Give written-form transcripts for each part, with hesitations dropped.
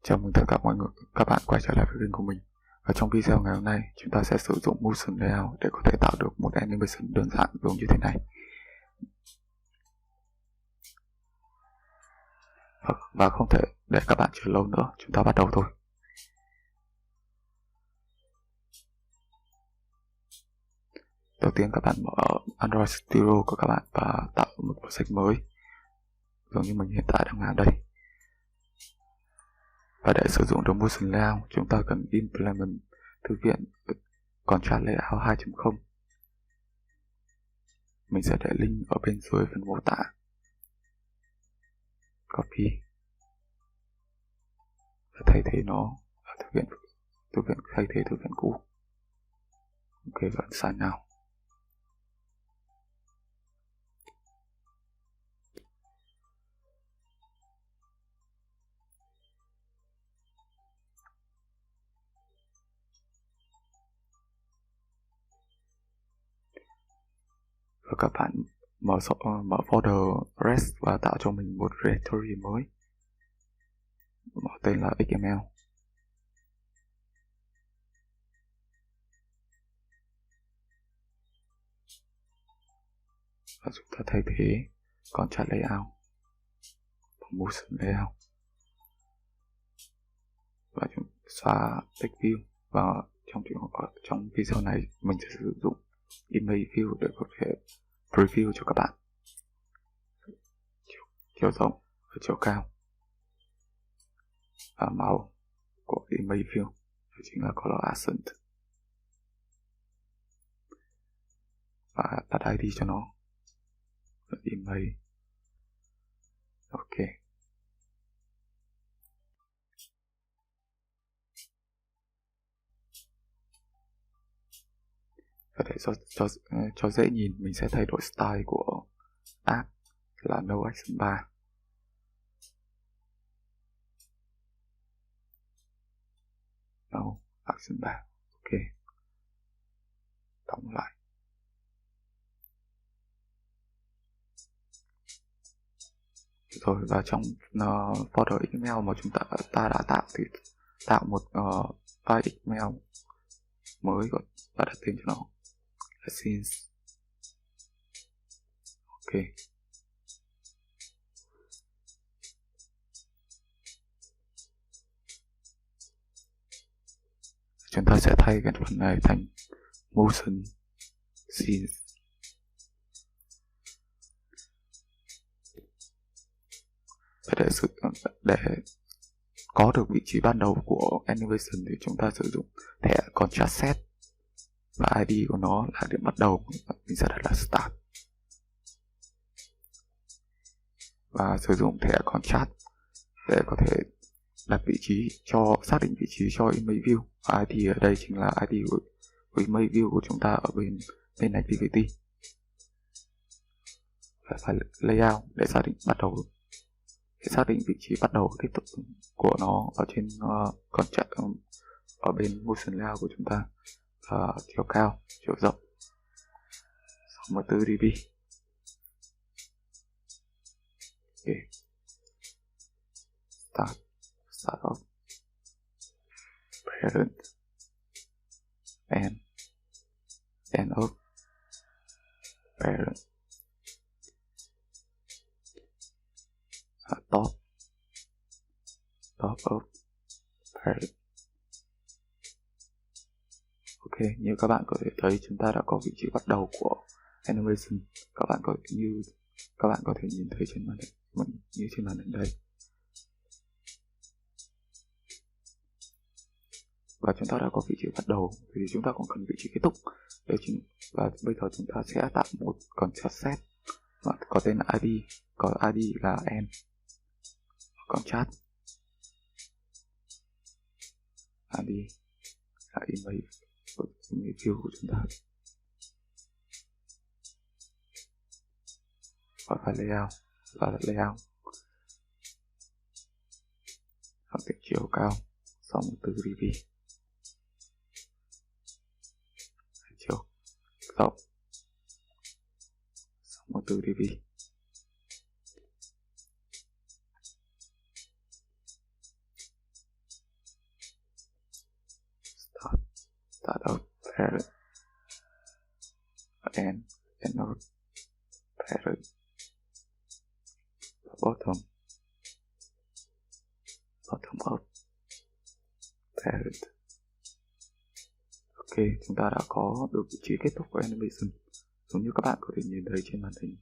Chào mừng tất cả các bạn quay trở lại với kênh của mình. Ở trong video ngày hôm nay, chúng ta sẽ sử dụng MotionLayout để có thể tạo được một animation đơn giản giống như thế này. Và không thể để các bạn chờ lâu nữa, chúng ta bắt đầu thôi. Đầu tiên các bạn mở Android Studio của các bạn và tạo một project mới, giống như mình hiện tại đang làm đây. Và để sử dụng được MotionLayout, chúng ta cần implement thư viện Contract Layout 2.0. Mình sẽ để link ở bên dưới phần mô tả. Copy và thay thế nó ở thư viện thay thế thư viện cũ. Ok, và sign now. Và các bạn mở folder rest và tạo cho mình một directory mới, mở tên là XML. Và chúng ta thay thế Contract Layout bằng MotionLayout. Và chúng xóa text view. Và trong video này mình sẽ sử dụng image view để có thể preview cho các bạn chiều rộng và chiều cao. Và màu của image view chính là color accent. Và đặt ID cho nó image. Ok. Và để cho dễ nhìn, mình sẽ thay đổi style của app là no action bar. No action bar. Ok. Đóng lại. Rồi, và trong folder email mà chúng ta đã tạo thì tạo một file email mới và đặt tên cho nó là scenes. Ok. Chúng ta sẽ thay cái phần này thành motion scenes. Để có được vị trí ban đầu của animation thì chúng ta sử dụng thẻ contrast set và ID của nó là điểm bắt đầu, mình sẽ đặt là start. Và sử dụng thẻ contrast để có thể đặt vị trí xác định vị trí cho image view. Và ID ở đây chính là ID của image view của chúng ta ở bên activity. Và phải layout để xác định vị trí bắt đầu kết thúc của nó ở trên contract ở bên MotionLayout của chúng ta. Chiều cao, chiều rộng 64 dB. Ok. Start off parent and end of parent. Top of parent. Ok, như các bạn có thể thấy, chúng ta đã có vị trí bắt đầu của animation. Các bạn có thể nhìn thấy trên màn hình, như trên màn hình đây. Và chúng ta đã có vị trí bắt đầu thì chúng ta cũng cần vị trí kết thúc. Và bây giờ chúng ta sẽ tạo một contrast set có tên là ID, có ID là n contrast. ID là image view của chúng ta. Và phải layout xác định chiều cao 64 dB, chiều rộng 64 dB. start of parent and of parent bottom of parent. Ok, chúng ta đã có được vị trí kết thúc của animation giống như các bạn có thể nhìn thấy trên màn hình.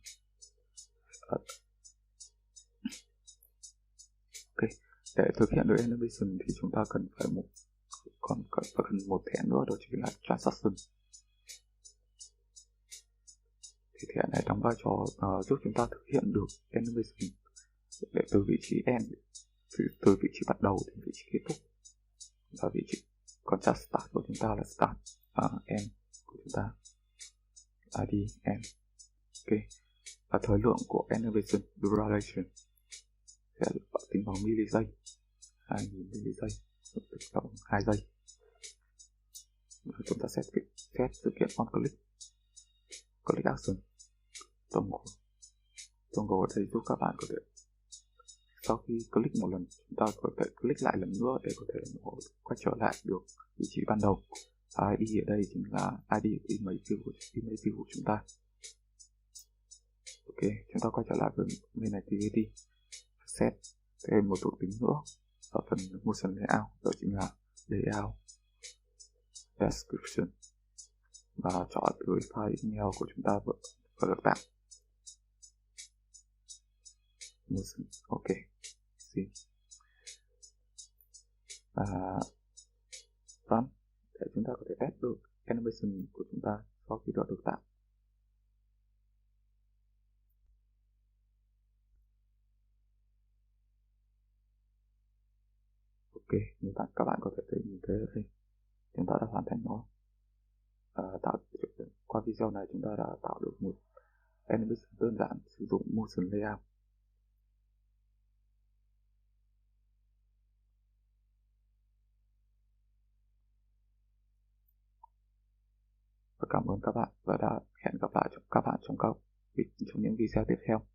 Ok, để thực hiện được animation thì chúng ta cần phải cần một thẻ nữa, đó chính là transaction. Thì thẻ này đóng vai trò giúp chúng ta thực hiện được animation để từ vị trí end, từ vị trí bắt đầu đến vị trí kết thúc, và vị trí contract start của chúng ta là start, end của chúng ta id end. Ok, và thời lượng của animation duration sẽ tính bằng miligiây, 2000 miligiây, tức là 2 giây. Và chúng ta set sự kiện on click action. Toggle ở đây giúp các bạn có thể sau khi click một lần, chúng ta có thể click lại lần nữa để có thể quay trở lại được vị trí ban đầu. ID ở đây chính là ID của email view của chúng ta. Ok, chúng ta quay trở lại với main activity, set thêm một thuộc tính nữa ở phần MotionLayout, đó chính là layout description, và chọn từ file email của chúng ta vừa được tạo. Motion, ok, run để chúng ta có thể add được animation của chúng ta sau khi đã được tạo. Ok, như các bạn có thể thấy nhìn thấy ở đây, chúng ta đã hoàn thành nó. Qua video này chúng ta đã tạo được một animation đơn giản sử dụng MotionLayout. Và cảm ơn các bạn, và đã hẹn gặp lại các bạn trong những video tiếp theo.